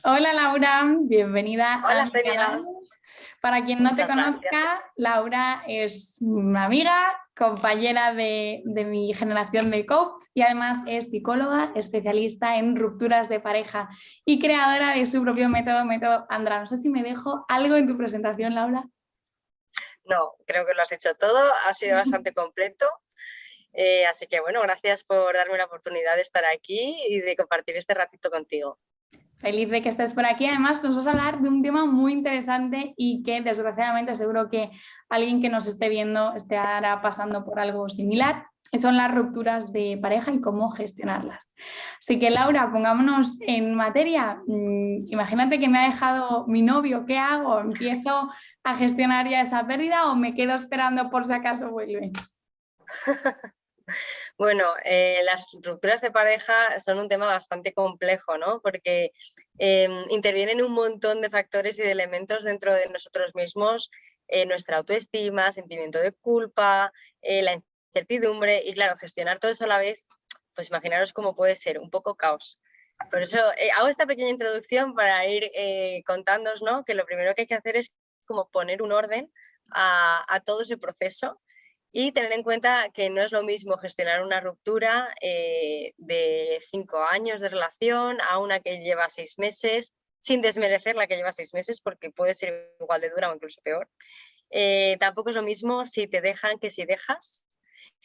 Hola Laura, bienvenida a Hola, mi canal. Celia. Para quien no te Muchas gracias. conozca, Laura es una amiga, compañera de mi generación de coach y además es psicóloga, especialista en rupturas de pareja y creadora de su propio método Andra. No sé si me dejo algo en tu presentación, Laura. No, creo que lo has dicho todo, ha sido bastante completo. Así que bueno, gracias por darme la oportunidad de estar aquí y de compartir este ratito contigo. Feliz de que estés por aquí. Además, nos vas a hablar de un tema muy interesante y que desgraciadamente seguro que alguien que nos esté viendo estará pasando por algo similar. Y son las rupturas de pareja y cómo gestionarlas. Así que Laura, pongámonos en materia. Imagínate que me ha dejado mi novio, ¿qué hago? ¿Empiezo a gestionar ya esa pérdida o me quedo esperando por si acaso vuelve? Bueno, las rupturas de pareja son un tema bastante complejo, ¿no? Porque intervienen un montón de factores y de elementos dentro de nosotros mismos, nuestra autoestima, sentimiento de culpa, la incertidumbre y claro, gestionar todo eso a la vez, pues imaginaros cómo puede ser, un poco caos. Por eso hago esta pequeña introducción para ir contándoos, ¿no? Que lo primero que hay que hacer es como poner un orden a todo ese proceso y tener en cuenta que no es lo mismo gestionar una ruptura de 5 años de relación a una que lleva 6 meses, sin desmerecer la que lleva 6 meses, porque puede ser igual de dura o incluso peor. Tampoco es lo mismo si te dejan que si dejas.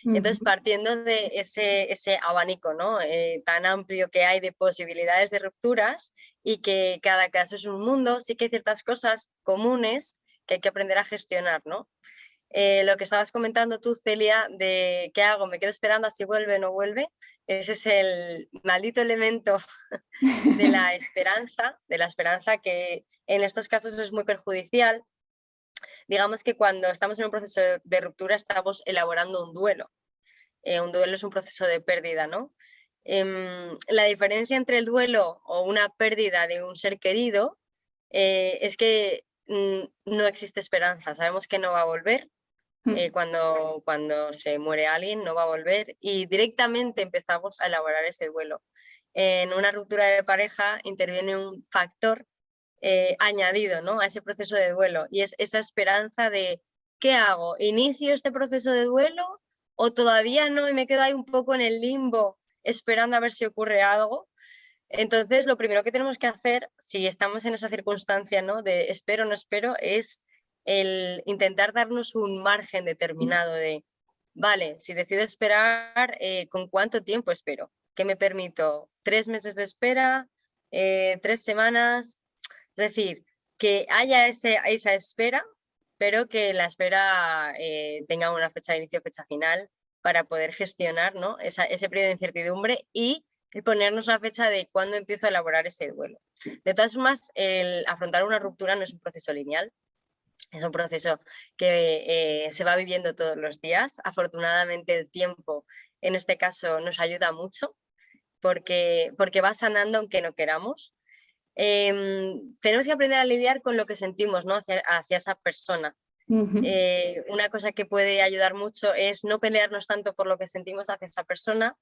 Entonces, Ujú. partiendo de ese abanico, ¿no? Tan amplio que hay de posibilidades de rupturas y que cada caso es un mundo, sí que hay ciertas cosas comunes que hay que aprender a gestionar, ¿no? Lo que estabas comentando tú, Celia, de qué hago, me quedo esperando a si vuelve o no vuelve, ese es el maldito elemento de la esperanza que en estos casos es muy perjudicial. Digamos que cuando estamos en un proceso de ruptura estamos elaborando un duelo. Un duelo es un proceso de pérdida, ¿no? La diferencia entre el duelo o una pérdida de un ser querido es que no existe esperanza, sabemos que no va a volver, cuando se muere alguien, no va a volver y directamente empezamos a elaborar ese duelo. En una ruptura de pareja interviene un factor añadido, ¿no? A ese proceso de duelo y es esa esperanza de ¿qué hago? ¿Inicio este proceso de duelo o todavía no y me quedo ahí un poco en el limbo esperando a ver si ocurre algo? Entonces, lo primero que tenemos que hacer, si estamos en esa circunstancia, ¿no? De espero, no espero, es el intentar darnos un margen determinado de, vale, si decido esperar, ¿con cuánto tiempo espero? ¿Qué me permito? ¿3 meses de espera? ¿3 semanas? Es decir, que haya esa espera, pero que la espera tenga una fecha de inicio, fecha final, para poder gestionar, ¿no? Ese periodo de incertidumbre y ponernos la fecha de cuándo empiezo a elaborar ese duelo. De todas formas, el afrontar una ruptura no es un proceso lineal, es un proceso que se va viviendo todos los días. Afortunadamente el tiempo en este caso nos ayuda mucho porque va sanando aunque no queramos. Tenemos que aprender a lidiar con lo que sentimos, ¿no? Hacia esa persona. Ujú. Una cosa que puede ayudar mucho es no pelearnos tanto por lo que sentimos hacia esa persona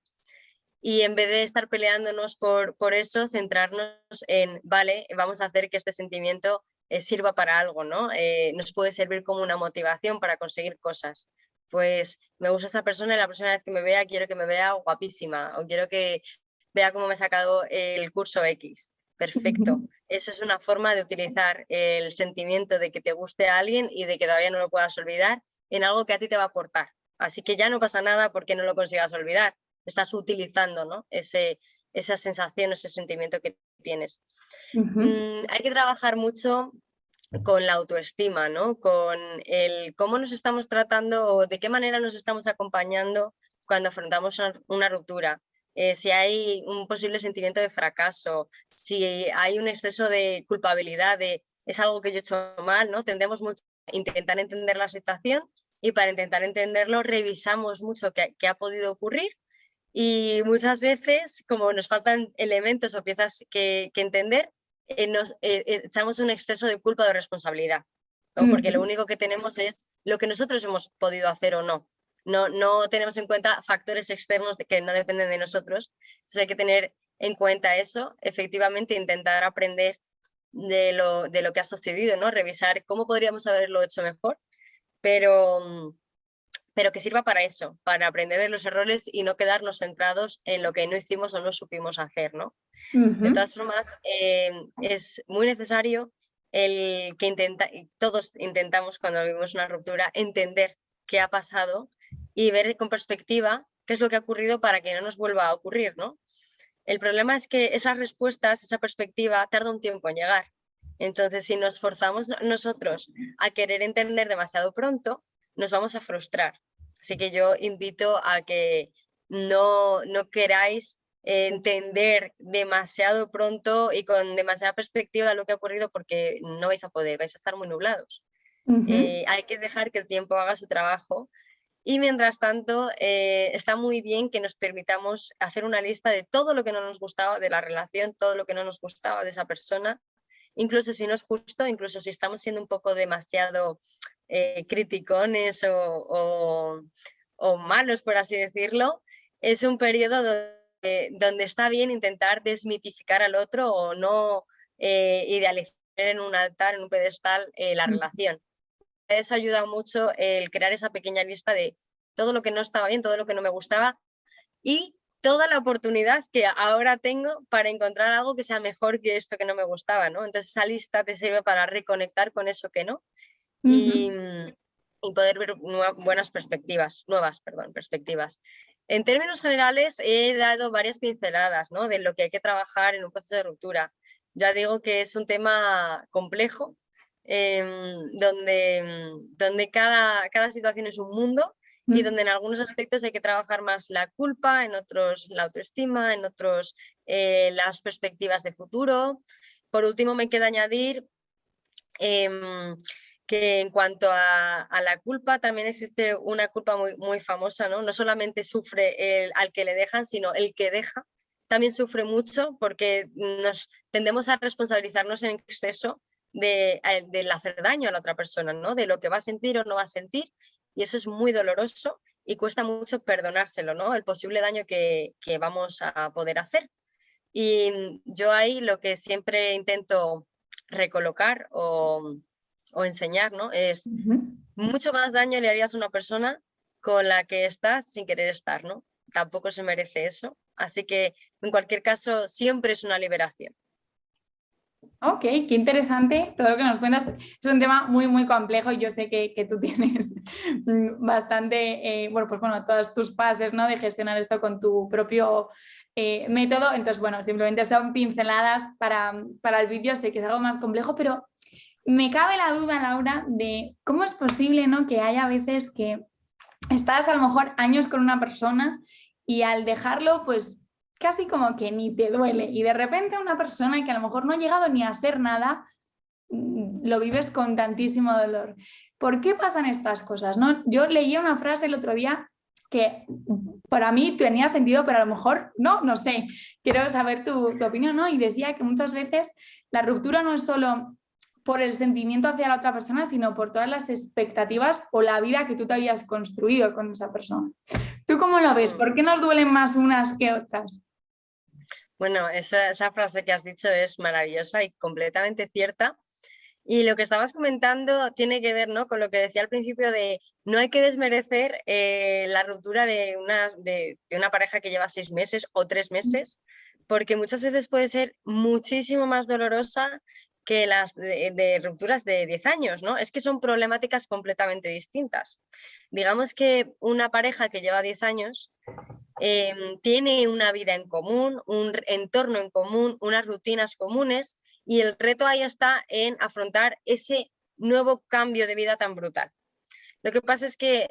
y en vez de estar peleándonos por eso, centrarnos en, vale, vamos a hacer que este sentimiento sirva para algo, ¿no? Nos puede servir como una motivación para conseguir cosas. Pues me gusta esta persona y la próxima vez que me vea quiero que me vea guapísima o quiero que vea cómo me he sacado el curso X. Perfecto. Eso es una forma de utilizar el sentimiento de que te guste a alguien y de que todavía no lo puedas olvidar en algo que a ti te va a aportar. Así que ya no pasa nada porque no lo consigas olvidar. Estás utilizando, ¿no? Esa sensación, ese sentimiento que tienes. Ujú. Hay que trabajar mucho con la autoestima, ¿no? Con el cómo nos estamos tratando o de qué manera nos estamos acompañando cuando afrontamos una ruptura. Si hay un posible sentimiento de fracaso, si hay un exceso de culpabilidad, de es algo que yo he hecho mal, ¿no? Tendemos mucho a intentar entender la situación y para intentar entenderlo revisamos mucho qué ha podido ocurrir y muchas veces, como nos faltan elementos o piezas que entender, nos echamos un exceso de culpa o de responsabilidad, ¿no? Porque lo Ujú. único que tenemos es lo que nosotros hemos podido hacer o no. No tenemos en cuenta factores externos que no dependen de nosotros. Entonces hay que tener en cuenta eso, efectivamente intentar aprender de lo que ha sucedido, ¿no? Revisar cómo podríamos haberlo hecho mejor, pero que sirva para eso, para aprender de los errores y no quedarnos centrados en lo que no hicimos o no supimos hacer, ¿no? De todas formas, es muy necesario el que todos intentamos cuando vivimos una ruptura entender qué ha pasado y ver con perspectiva qué es lo que ha ocurrido para que no nos vuelva a ocurrir, ¿no? El problema es que esas respuestas, esa perspectiva, tarda un tiempo en llegar. Entonces, si nos forzamos nosotros a querer entender demasiado pronto, nos vamos a frustrar. Así que yo invito a que no queráis entender demasiado pronto y con demasiada perspectiva lo que ha ocurrido, porque no vais a poder, vais a estar muy nublados. Hay que dejar que el tiempo haga su trabajo. Y mientras tanto, está muy bien que nos permitamos hacer una lista de todo lo que no nos gustaba de la relación, todo lo que no nos gustaba de esa persona, incluso si no es justo, incluso si estamos siendo un poco demasiado criticones o malos, por así decirlo. Es un periodo donde está bien intentar desmitificar al otro o no idealizar en un altar, en un pedestal, la relación. Eso ayuda mucho el crear esa pequeña lista de todo lo que no estaba bien, todo lo que no me gustaba y toda la oportunidad que ahora tengo para encontrar algo que sea mejor que esto que no me gustaba, ¿no? Entonces esa lista te sirve para reconectar con eso que no y poder ver nuevas perspectivas. En términos generales he dado varias pinceladas, ¿no?, de lo que hay que trabajar en un proceso de ruptura. Ya digo que es un tema complejo, donde cada situación es un mundo y donde en algunos aspectos hay que trabajar más la culpa, en otros la autoestima, en otros las perspectivas de futuro. Por último, me queda añadir que en cuanto a la culpa, también existe una culpa muy famosa, ¿no? No solamente sufre al que le dejan, sino el que deja también sufre mucho, porque nos tendemos a responsabilizarnos en exceso del hacer daño a la otra persona, ¿no?, de lo que va a sentir o no va a sentir, y eso es muy doloroso y cuesta mucho perdonárselo, ¿no?, el posible daño que vamos a poder hacer. Y yo ahí lo que siempre intento recolocar o enseñar, ¿no?, es mucho más daño le harías a una persona con la que estás sin querer estar, ¿no? Tampoco se merece eso. Así que en cualquier caso siempre es una liberación. Ok, qué interesante todo lo que nos cuentas. Es un tema muy, muy complejo y yo sé que tú tienes bastante, bueno, todas tus fases, ¿no?, de gestionar esto con tu propio método. Entonces, bueno, simplemente son pinceladas para el vídeo. Sé que es algo más complejo, pero me cabe la duda, Laura, de cómo es posible, ¿no?, que haya veces que estás a lo mejor años con una persona y al dejarlo, pues casi como que ni te duele. Y de repente una persona que a lo mejor no ha llegado ni a ser nada, lo vives con tantísimo dolor. ¿Por qué pasan estas cosas, no? Yo leía una frase el otro día que para mí tenía sentido, pero a lo mejor no sé. Quiero saber tu opinión, ¿no? Y decía que muchas veces la ruptura no es solo por el sentimiento hacia la otra persona, sino por todas las expectativas o la vida que tú te habías construido con esa persona. ¿Tú cómo lo ves? ¿Por qué nos duelen más unas que otras? Bueno, esa frase que has dicho es maravillosa y completamente cierta. Y lo que estabas comentando tiene que ver, ¿no?, con lo que decía al principio de no hay que desmerecer la ruptura de una pareja que lleva 6 meses o 3 meses, porque muchas veces puede ser muchísimo más dolorosa que las de rupturas de 10 años, ¿no? Es que son problemáticas completamente distintas. Digamos que una pareja que lleva 10 años tiene una vida en común, un entorno en común, unas rutinas comunes, y el reto ahí está en afrontar ese nuevo cambio de vida tan brutal. Lo que pasa es que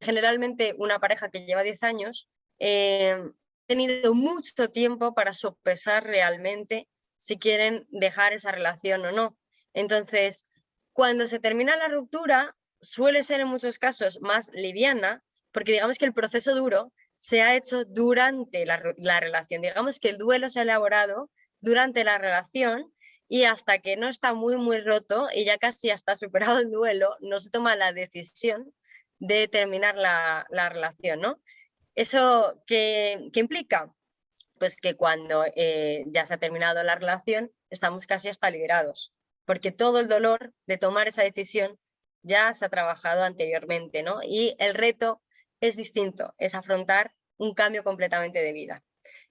generalmente una pareja que lleva 10 años ha tenido mucho tiempo para sopesar realmente si quieren dejar esa relación o no. Entonces, cuando se termina la ruptura, suele ser en muchos casos más liviana, porque digamos que el proceso duro se ha hecho durante la relación. Digamos que el duelo se ha elaborado durante la relación, y hasta que no está muy, muy roto y ya casi está superado el duelo, no se toma la decisión de terminar la relación, ¿no? ¿Eso qué implica? Pues que cuando ya se ha terminado la relación, estamos casi hasta liberados, porque todo el dolor de tomar esa decisión ya se ha trabajado anteriormente, ¿no? Y el reto es distinto, es afrontar un cambio completamente de vida.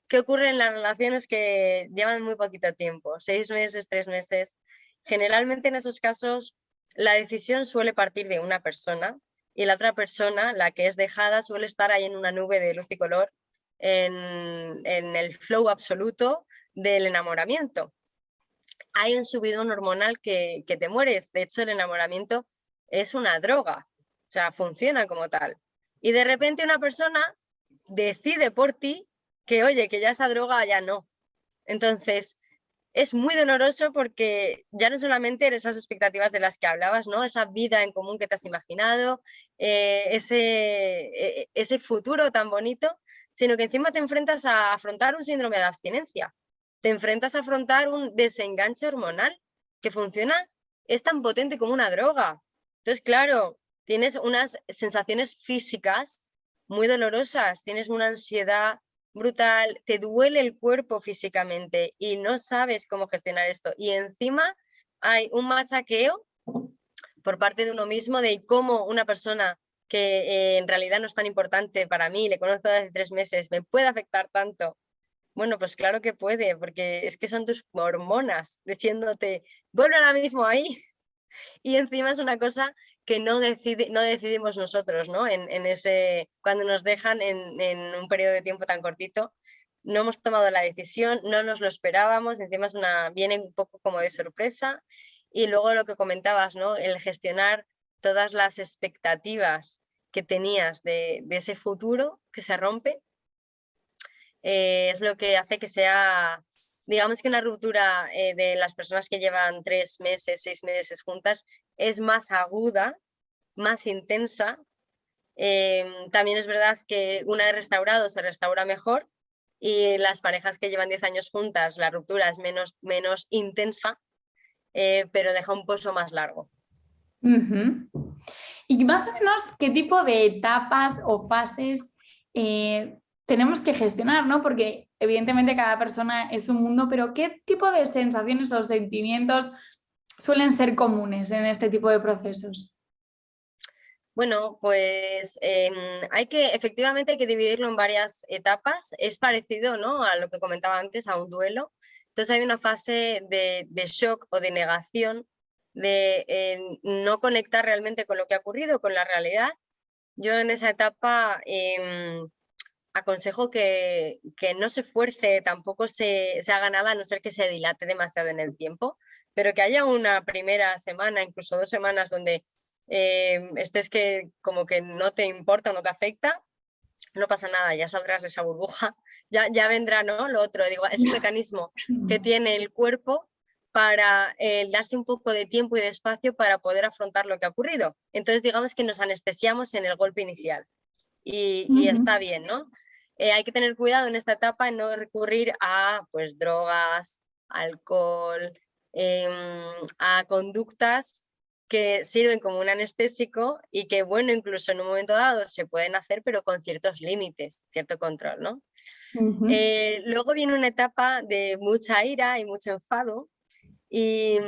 ¿Qué ocurre en las relaciones que llevan muy poquito tiempo? 6 meses, 3 meses. Generalmente en esos casos la decisión suele partir de una persona y la otra persona, la que es dejada, suele estar ahí en una nube de luz y color, en el flow absoluto del enamoramiento. Hay un subidón hormonal que te mueres. De hecho, el enamoramiento es una droga, o sea, funciona como tal. Y de repente una persona decide por ti que, oye, que ya esa droga ya no. Entonces, es muy doloroso porque ya no solamente eres esas expectativas de las que hablabas, ¿no? Esa vida en común que te has imaginado, ese futuro tan bonito, sino que encima te enfrentas a afrontar un síndrome de abstinencia. Te enfrentas a afrontar un desenganche hormonal que funciona, es tan potente como una droga. Entonces, claro, tienes unas sensaciones físicas muy dolorosas, tienes una ansiedad brutal, te duele el cuerpo físicamente y no sabes cómo gestionar esto. Y encima hay un machaqueo por parte de uno mismo de cómo una persona que en realidad no es tan importante para mí, le conozco desde 3 meses, me puede afectar tanto. Bueno, pues claro que puede, porque es que son tus hormonas diciéndote, vuelve ahora mismo ahí. Y encima es una cosa que no decidimos nosotros, ¿no? Cuando nos dejan en un periodo de tiempo tan cortito, no hemos tomado la decisión, no nos lo esperábamos, encima viene un poco como de sorpresa. Y luego lo que comentabas, ¿no? El gestionar todas las expectativas que tenías de ese futuro que se rompe, es lo que hace que sea, digamos que una ruptura de las personas que llevan 3 meses, 6 meses juntas es más aguda, más intensa. También es verdad que una vez restaurado se restaura mejor y las parejas que llevan 10 años juntas la ruptura es menos intensa, pero deja un pozo más largo. Uh-huh. Y más o menos, ¿qué tipo de etapas o fases tenemos que gestionar, ¿no? Porque evidentemente cada persona es un mundo, pero ¿qué tipo de sensaciones o sentimientos suelen ser comunes en este tipo de procesos? Bueno, pues efectivamente hay que dividirlo en varias etapas. Es parecido, ¿no?, a lo que comentaba antes, a un duelo. Entonces hay una fase de shock o de negación, de no conectar realmente con lo que ha ocurrido, con la realidad. Yo en esa etapa aconsejo que no se fuerce, tampoco se haga nada, a no ser que se dilate demasiado en el tiempo, pero que haya una primera semana, incluso 2 semanas, donde estés que como que no te importa o no te afecta, no pasa nada, ya saldrás de esa burbuja, ya vendrá, ¿no?, lo otro. Digo, es un mecanismo que tiene el cuerpo para darse un poco de tiempo y de espacio para poder afrontar lo que ha ocurrido. Entonces, digamos que nos anestesiamos en el golpe inicial y está bien, ¿no? Hay que tener cuidado en esta etapa en no recurrir a pues drogas, alcohol, a conductas que sirven como un anestésico y que, bueno, incluso en un momento dado se pueden hacer, pero con ciertos límites, cierto control, ¿no? Luego viene una etapa de mucha ira y mucho enfado. Y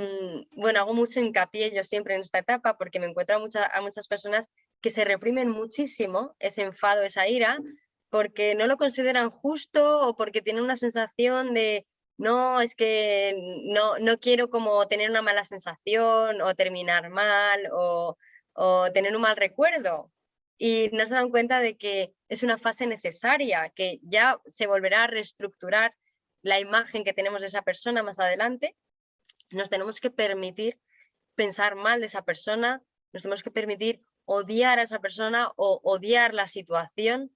bueno, hago mucho hincapié yo siempre en esta etapa porque me encuentro a muchas personas que se reprimen muchísimo ese enfado, esa ira, porque no lo consideran justo o porque tienen una sensación de, no, es que no quiero como tener una mala sensación o terminar mal o tener un mal recuerdo. Y no se dan cuenta de que es una fase necesaria, que ya se volverá a reestructurar la imagen que tenemos de esa persona más adelante. Nos tenemos que permitir pensar mal de esa persona, nos tenemos que permitir odiar a esa persona o odiar la situación,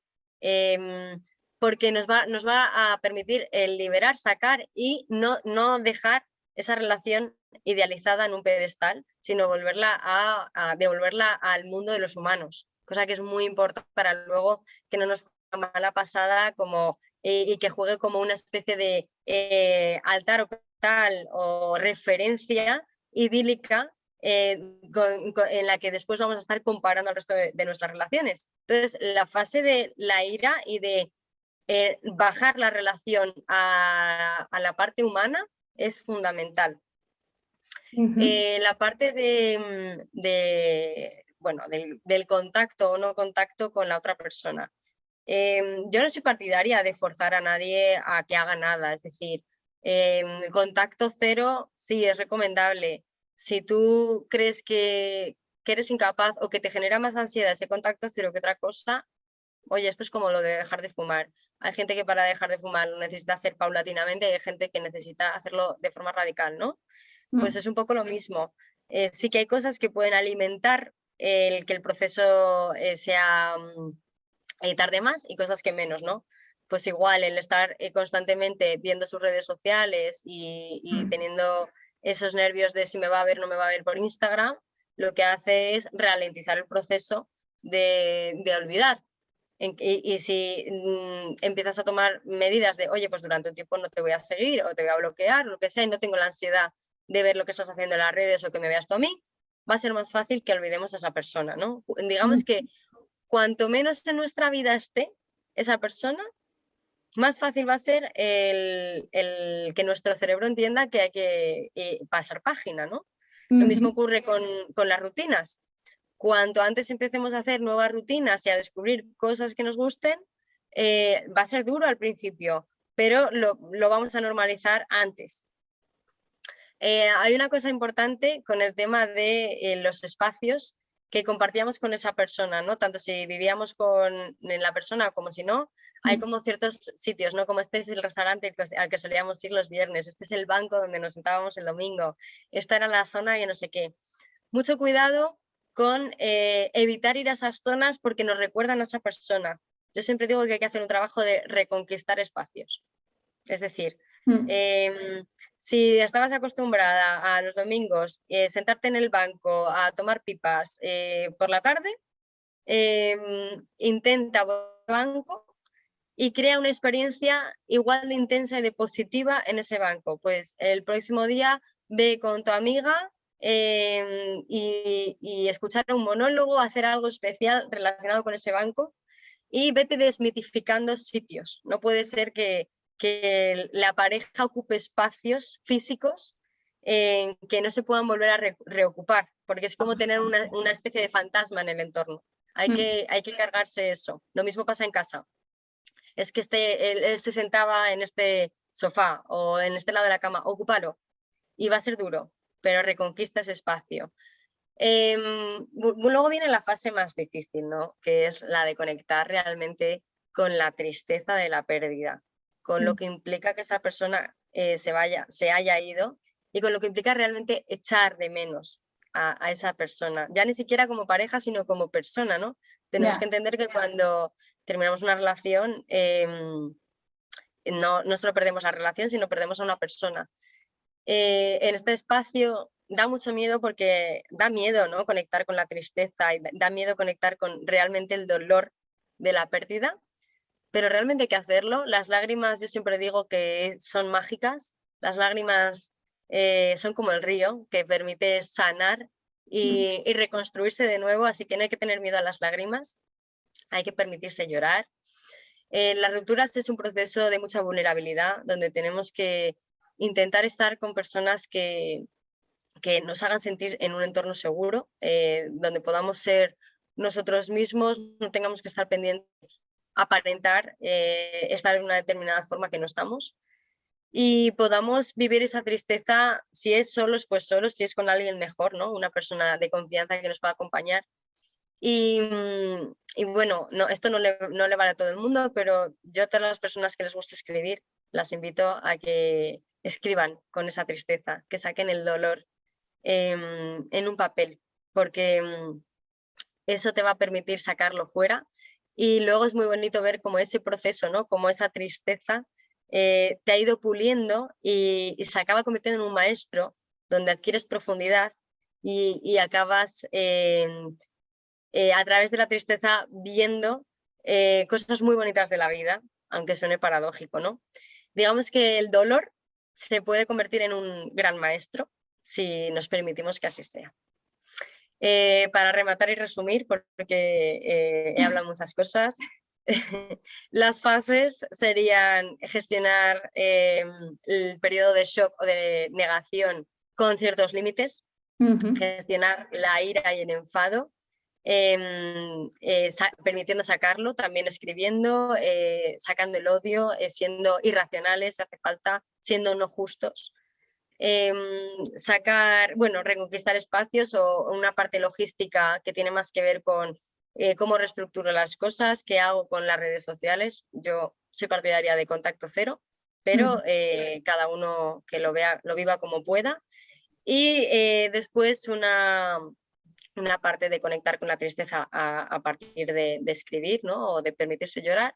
porque nos va a permitir liberar, sacar y no dejar esa relación idealizada en un pedestal, sino devolverla al mundo de los humanos, cosa que es muy importante para luego que no nos ponga mala pasada y que juegue como una especie de altar o referencia idílica en la que después vamos a estar comparando el resto de nuestras relaciones. Entonces, la fase de la ira y de bajar la relación a la parte humana es fundamental. Ujú. La parte bueno, del contacto o no contacto con la otra persona. Yo no soy partidaria de forzar a nadie a que haga nada, es decir, contacto cero sí es recomendable. Si tú crees que eres incapaz o que te genera más ansiedad ese contacto cero que otra cosa, oye, esto es como lo de dejar de fumar. Hay gente que para dejar de fumar lo necesita hacer paulatinamente y hay gente que necesita hacerlo de forma radical, ¿no? Pues Mm. es un poco lo mismo. Sí que hay cosas que pueden alimentar el que el proceso sea tarde más y cosas que menos, ¿no? Pues igual el estar constantemente viendo sus redes sociales y Mm. teniendo esos nervios de si me va a ver o no me va a ver por Instagram, lo que hace es ralentizar el proceso de olvidar. Y si empiezas a tomar medidas de, oye, pues durante un tiempo no te voy a seguir o te voy a bloquear, lo que sea, y no tengo la ansiedad de ver lo que estás haciendo en las redes o que me veas tú a mí, va a ser más fácil que olvidemos a esa persona, ¿no? Digamos que cuanto menos en nuestra vida esté esa persona, más fácil va a ser el que nuestro cerebro entienda que hay que pasar página, ¿no? Lo mismo Ujú. ocurre con las rutinas. Cuanto antes empecemos a hacer nuevas rutinas y a descubrir cosas que nos gusten, va a ser duro al principio, pero lo vamos a normalizar antes. Hay una cosa importante con el tema de los espacios que compartíamos con esa persona, ¿no? Tanto si vivíamos con la persona como si no, hay Mm. como ciertos sitios, ¿no? Como este es el restaurante al que solíamos ir los viernes, este es el banco donde nos sentábamos el domingo, esta era la zona y no sé qué. Mucho cuidado con evitar ir a esas zonas porque nos recuerdan a esa persona. Yo siempre digo que hay que hacer un trabajo de reconquistar espacios. Es decir, Mm. eh, si estabas acostumbrada a los domingos sentarte en el banco a tomar pipas por la tarde, intenta volver al banco y crea una experiencia igual de intensa y de positiva en ese banco. Pues el próximo día ve con tu amiga y escuchar un monólogo, hacer algo especial relacionado con ese banco y vete desmitificando sitios. No puede ser que la pareja ocupe espacios físicos que no se puedan volver a reocupar, porque es como tener una especie de fantasma en el entorno. Mm. Hay que cargarse eso. Lo mismo pasa en casa. Es que él se sentaba en este sofá o en este lado de la cama, ocúpalo. Y va a ser duro, pero reconquista ese espacio. Luego viene la fase más difícil, ¿no? Que es la de conectar realmente con la tristeza de la pérdida, con lo Mm. que implica que esa persona se haya ido y con lo que implica realmente echar de menos a esa persona, ya ni siquiera como pareja, sino como persona, ¿no? Tenemos que Ya. entender que cuando terminamos una relación, no solo perdemos la relación, sino perdemos a una persona. En este espacio da mucho miedo porque da miedo, ¿no? Conectar con la tristeza y da miedo conectar con realmente el dolor de la pérdida, pero realmente hay que hacerlo. Las lágrimas, yo siempre digo que son mágicas. Las lágrimas son como el río que permite sanar Mm. y reconstruirse de nuevo, así que no hay que tener miedo a las lágrimas, hay que permitirse llorar. Las rupturas es un proceso de mucha vulnerabilidad, donde tenemos que intentar estar con personas que nos hagan sentir en un entorno seguro, donde podamos ser nosotros mismos, no tengamos que estar pendientes, aparentar estar en una determinada forma que no estamos y podamos vivir esa tristeza, si es solos, pues solos, si es con alguien mejor, ¿no? Una persona de confianza que nos pueda acompañar. Y bueno, no, esto no le vale a todo el mundo, pero yo a todas las personas que les gusta escribir, las invito a que escriban con esa tristeza, que saquen el dolor en un papel, porque eso te va a permitir sacarlo fuera y luego es muy bonito ver cómo ese proceso, ¿no? Como esa tristeza te ha ido puliendo y se acaba convirtiendo en un maestro donde adquieres profundidad y acabas a través de la tristeza viendo cosas muy bonitas de la vida, aunque suene paradójico, ¿no? Digamos que el dolor se puede convertir en un gran maestro si nos permitimos que así sea. Para rematar y resumir, porque he hablado muchas cosas, Las fases serían gestionar el periodo de shock o de negación con ciertos límites, gestionar la ira y el enfado, permitiendo sacarlo, también escribiendo, sacando el odio, siendo irracionales si hace falta, siendo no justos. Reconquistar espacios o una parte logística que tiene más que ver con cómo reestructuro las cosas, qué hago con las redes sociales. Yo soy partidaria de contacto cero, pero cada uno que lo vea, lo viva como pueda. Y después una parte de conectar con la tristeza a partir de escribir, ¿no? O de permitirse llorar.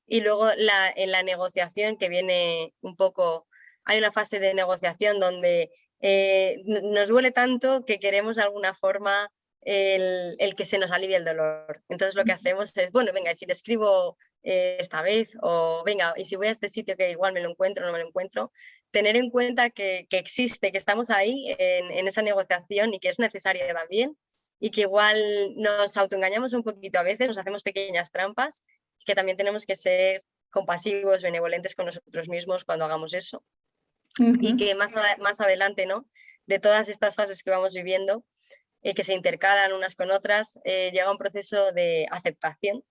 Y luego en la negociación que viene un poco, hay una fase de negociación donde nos duele tanto que queremos de alguna forma el que se nos alivie el dolor. Entonces lo que hacemos es, bueno, venga, si le escribo esta vez, o venga, y si voy a este sitio que igual me lo encuentro o no me lo encuentro, tener en cuenta que existe, que estamos ahí en esa negociación y que es necesaria también, y que igual nos autoengañamos un poquito a veces, nos hacemos pequeñas trampas, que también tenemos que ser compasivos, benevolentes con nosotros mismos cuando hagamos eso. Y que más adelante, ¿no? De todas estas fases que vamos viviendo, que se intercalan unas con otras, llega un proceso de aceptación,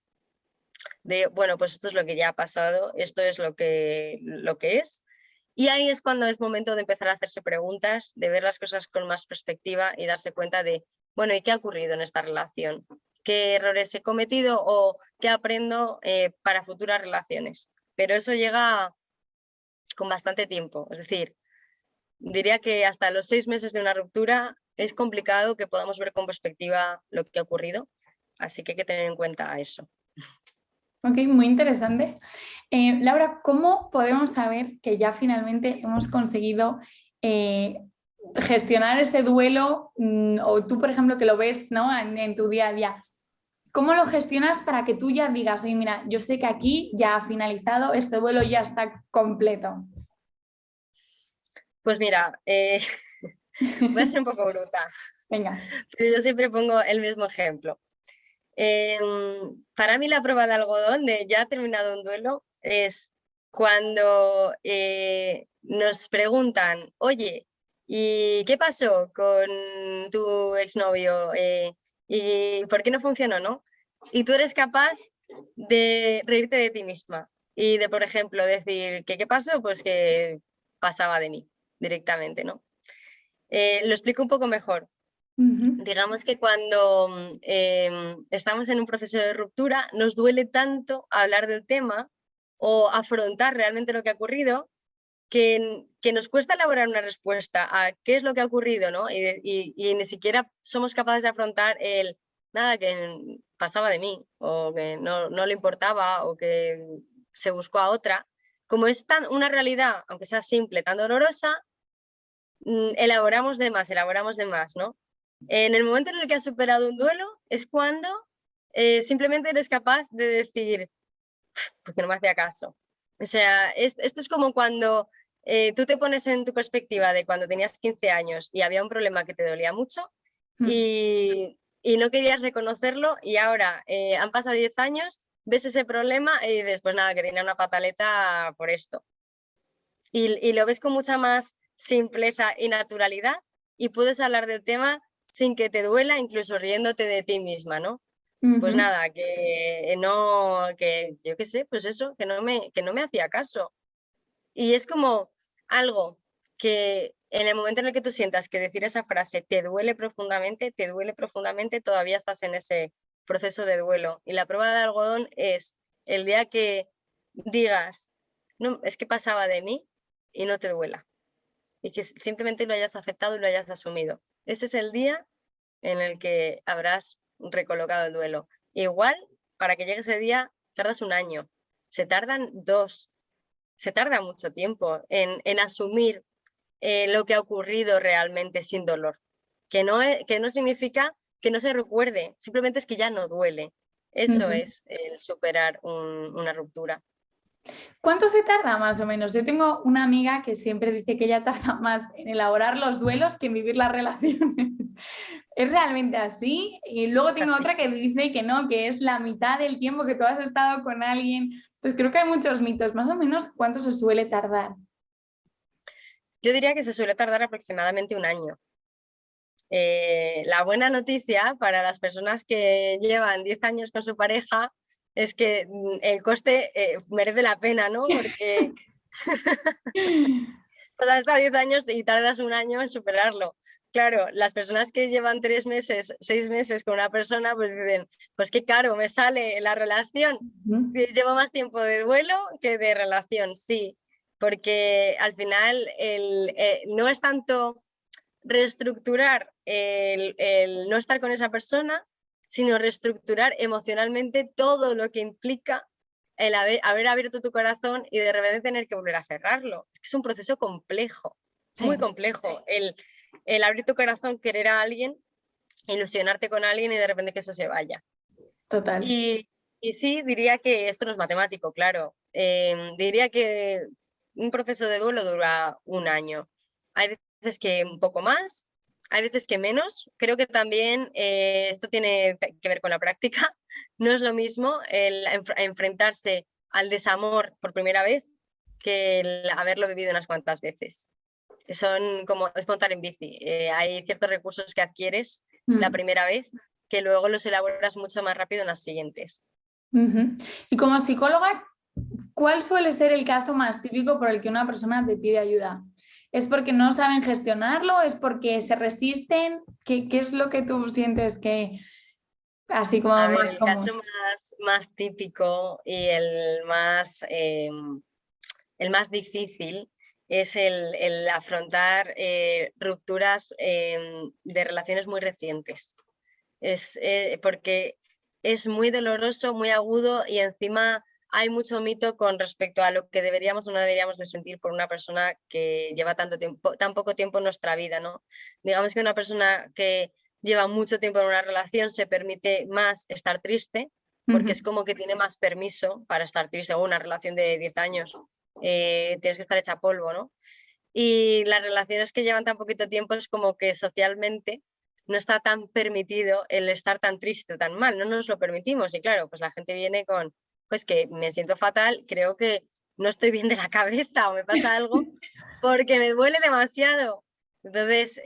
de, bueno, pues esto es lo que ya ha pasado, esto es lo que es. Y ahí es cuando es momento de empezar a hacerse preguntas, de ver las cosas con más perspectiva y darse cuenta de, bueno, ¿y qué ha ocurrido en esta relación? ¿Qué errores he cometido o qué aprendo para futuras relaciones? Pero eso llega con bastante tiempo. Es decir, diría que hasta los 6 meses de una ruptura es complicado que podamos ver con perspectiva lo que ha ocurrido. Así que hay que tener en cuenta eso. Ok, muy interesante. Laura, ¿cómo podemos saber que ya finalmente hemos conseguido gestionar ese duelo? O tú, por ejemplo, que lo ves, ¿no? en tu día a día. ¿Cómo lo gestionas para que tú ya digas, oye, mira, yo sé que aquí ya ha finalizado, este duelo ya está completo? Pues mira, voy a ser un poco bruta, Venga. pero yo siempre pongo el mismo ejemplo. Para mí la prueba de algodón de ya ha terminado un duelo es cuando nos preguntan, oye, ¿y qué pasó con tu exnovio? ¿Y por qué no funcionó, no? Y tú eres capaz de reírte de ti misma y de, por ejemplo, decir que qué pasó, pues que pasaba de mí directamente, ¿no? Lo explico un poco mejor. Digamos que cuando estamos en un proceso de ruptura, nos duele tanto hablar del tema o afrontar realmente lo que ha ocurrido, que nos cuesta elaborar una respuesta a qué es lo que ha ocurrido, ¿no? Y ni siquiera somos capaces de afrontar nada, que pasaba de mí, o que no le importaba, o que se buscó a otra. Como es una realidad, aunque sea simple, tan dolorosa, elaboramos de más, ¿no? En el momento en el que has superado un duelo es cuando simplemente eres capaz de decir, porque no me hacía caso. O sea, esto es como cuando tú te pones en tu perspectiva de cuando tenías 15 años y había un problema que te dolía mucho y no querías reconocerlo, y ahora han pasado 10 años, ves ese problema y dices, pues nada, que tenía una pataleta por esto. Y lo ves con mucha más simpleza y naturalidad, y puedes hablar del tema sin que te duela, incluso riéndote de ti misma, ¿no? Pues nada, que no, que yo qué sé, pues eso, que no me hacía caso. Y es como algo que en el momento en el que tú sientas que decir esa frase te duele profundamente, todavía estás en ese proceso de duelo. Y la prueba de algodón es el día que digas, no, es que pasaba de mí, y no te duela. Y que simplemente lo hayas aceptado y lo hayas asumido. Ese es el día en el que habrás recolocado el duelo. Igual, para que llegue ese día, tardas un año, se tardan 2, se tarda mucho tiempo en asumir lo que ha ocurrido realmente sin dolor. Que no significa que no se recuerde, simplemente es que ya no duele. Eso es el superar una ruptura. ¿Cuánto se tarda más o menos? Yo tengo una amiga que siempre dice que ella tarda más en elaborar los duelos que en vivir las relaciones. ¿Es realmente así? Y luego Es tengo así. otra que dice que no, que es la mitad del tiempo que tú has estado con alguien. Entonces creo que hay muchos mitos. Más o menos, ¿cuánto se suele tardar? Yo diría que se suele tardar aproximadamente un año. La buena noticia para las personas que llevan 10 años con su pareja es que el coste merece la pena, ¿no? Porque pues has estado 10 años y tardas un año en superarlo. Claro, las personas que llevan 3 meses, 6 meses con una persona, pues dicen, pues qué caro me sale la relación. Ujú. Llevo más tiempo de duelo que de relación, sí, porque al final no es tanto reestructurar el no estar con esa persona, sino reestructurar emocionalmente todo lo que implica el haber abierto tu corazón y de repente tener que volver a cerrarlo. Es un proceso complejo, muy Sí, complejo. El abrir tu corazón, querer a alguien, ilusionarte con alguien y de repente que eso se vaya. total. Y, y sí, diría que esto no es matemático, claro. Diría que un proceso de duelo dura un año. Hay veces que un poco más, hay veces que menos. Creo que también esto tiene que ver con la práctica. No es lo mismo el enfrentarse al desamor por primera vez que el haberlo vivido unas cuantas veces. Son como es montar en bici. Hay ciertos recursos que adquieres la Mm. primera vez que luego los elaboras mucho más rápido en las siguientes. Ujú. Y como psicóloga, ¿cuál suele ser el caso más típico por el que una persona te pide ayuda? ¿Es porque no saben gestionarlo? ¿Es porque se resisten? ¿Qué es lo que tú sientes que así como A ver, más el común? caso más típico y el más difícil es el afrontar rupturas de relaciones muy recientes. Porque es muy doloroso, muy agudo y encima hay mucho mito con respecto a lo que deberíamos o no deberíamos de sentir por una persona que lleva tanto tiempo, tan poco tiempo en nuestra vida, ¿no? Digamos que una persona que lleva mucho tiempo en una relación se permite más estar triste porque Ujú. es como que tiene más permiso para estar triste, o una relación de 10 años, tienes que estar hecha polvo, ¿no? Y las relaciones que llevan tan poquito tiempo es como que socialmente no está tan permitido el estar tan triste, tan mal, no nos lo permitimos. Y claro, pues la gente viene con, pues que me siento fatal, creo que no estoy bien de la cabeza o me pasa algo porque me duele demasiado. Entonces,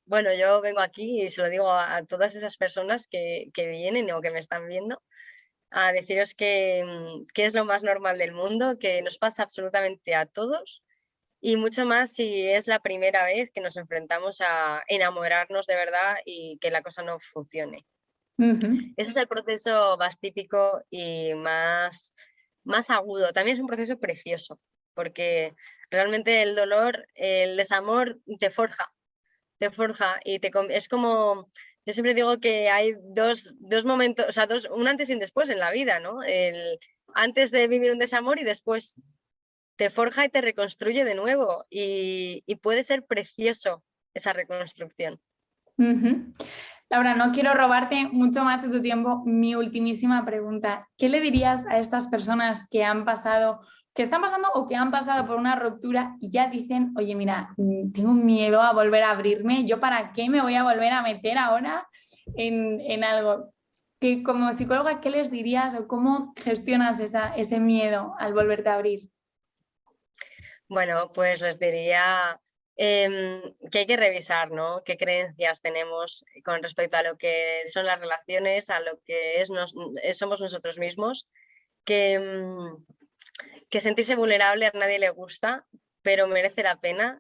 bueno, yo vengo aquí y se lo digo a todas esas personas que vienen o que me están viendo, a deciros que es lo más normal del mundo, que nos pasa absolutamente a todos y mucho más si es la primera vez que nos enfrentamos a enamorarnos de verdad y que la cosa no funcione. Ujú. Ese es el proceso más típico y más agudo. También es un proceso precioso, porque realmente el dolor, el desamor te forja y es como, yo siempre digo que hay dos momentos, o sea, un antes y un después en la vida, ¿no? Antes de vivir un desamor y después te forja y te reconstruye de nuevo y puede ser precioso esa reconstrucción. Ujú. Laura, no quiero robarte mucho más de tu tiempo. Mi ultimísima pregunta, ¿qué le dirías a estas personas que han pasado, que están pasando o que han pasado por una ruptura y ya dicen, oye, mira, tengo miedo a volver a abrirme, ¿yo para qué me voy a volver a meter ahora en algo? Que como psicóloga, ¿qué les dirías o cómo gestionas ese miedo al volverte a abrir? Bueno, pues les diría que hay que revisar, ¿no? Qué creencias tenemos con respecto a lo que son las relaciones, a lo que somos nosotros mismos, que, que sentirse vulnerable a nadie le gusta, pero merece la pena.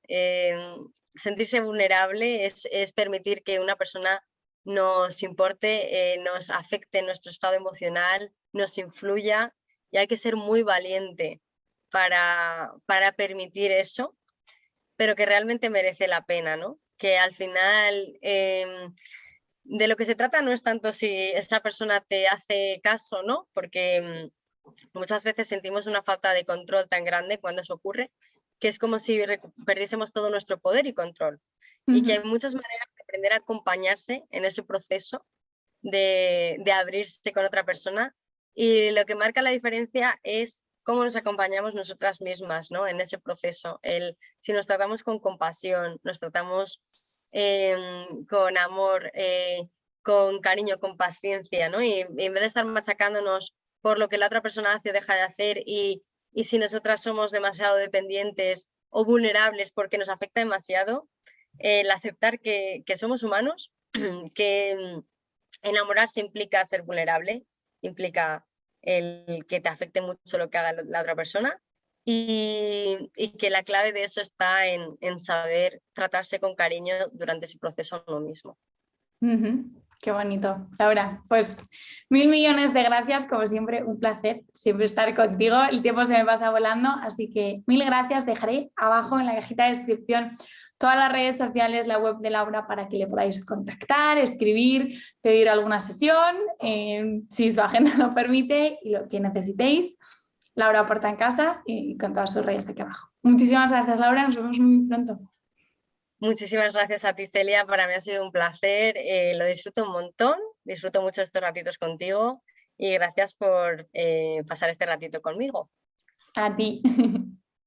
Sentirse vulnerable es permitir que una persona nos importe, nos afecte nuestro estado emocional, nos influya y hay que ser muy valiente para permitir eso, pero que realmente merece la pena, ¿no? Que al final de lo que se trata no es tanto si esa persona te hace caso, ¿no? Porque muchas veces sentimos una falta de control tan grande cuando eso ocurre, que es como si perdiésemos todo nuestro poder y control. Y que Ujú. hay muchas maneras de aprender a acompañarse en ese proceso de abrirse con otra persona. Y lo que marca la diferencia es cómo nos acompañamos nosotras mismas, ¿no? En ese proceso. Si nos tratamos con compasión, nos tratamos con amor, con cariño, con paciencia, ¿no? Y en vez de estar machacándonos por lo que la otra persona hace o deja de hacer y si nosotras somos demasiado dependientes o vulnerables porque nos afecta demasiado, el aceptar que somos humanos, que enamorarse implica ser vulnerable, implica el que te afecte mucho lo que haga la otra persona y que la clave de eso está en saber tratarse con cariño durante ese proceso a uno mismo. Qué bonito. Laura, pues 1000 millones de gracias, como siempre, un placer siempre estar contigo. El tiempo se me pasa volando, así que 1000 gracias. Dejaré abajo en la cajita de descripción todas las redes sociales, la web de Laura para que le podáis contactar, escribir, pedir alguna sesión, si su agenda lo permite y lo que necesitéis. Laura Porta en casa y con todas sus redes aquí abajo. Muchísimas gracias, Laura. Nos vemos muy pronto. Muchísimas gracias a ti, Celia. Para mí ha sido un placer. Lo disfruto un montón. Disfruto mucho estos ratitos contigo y gracias por pasar este ratito conmigo. A ti.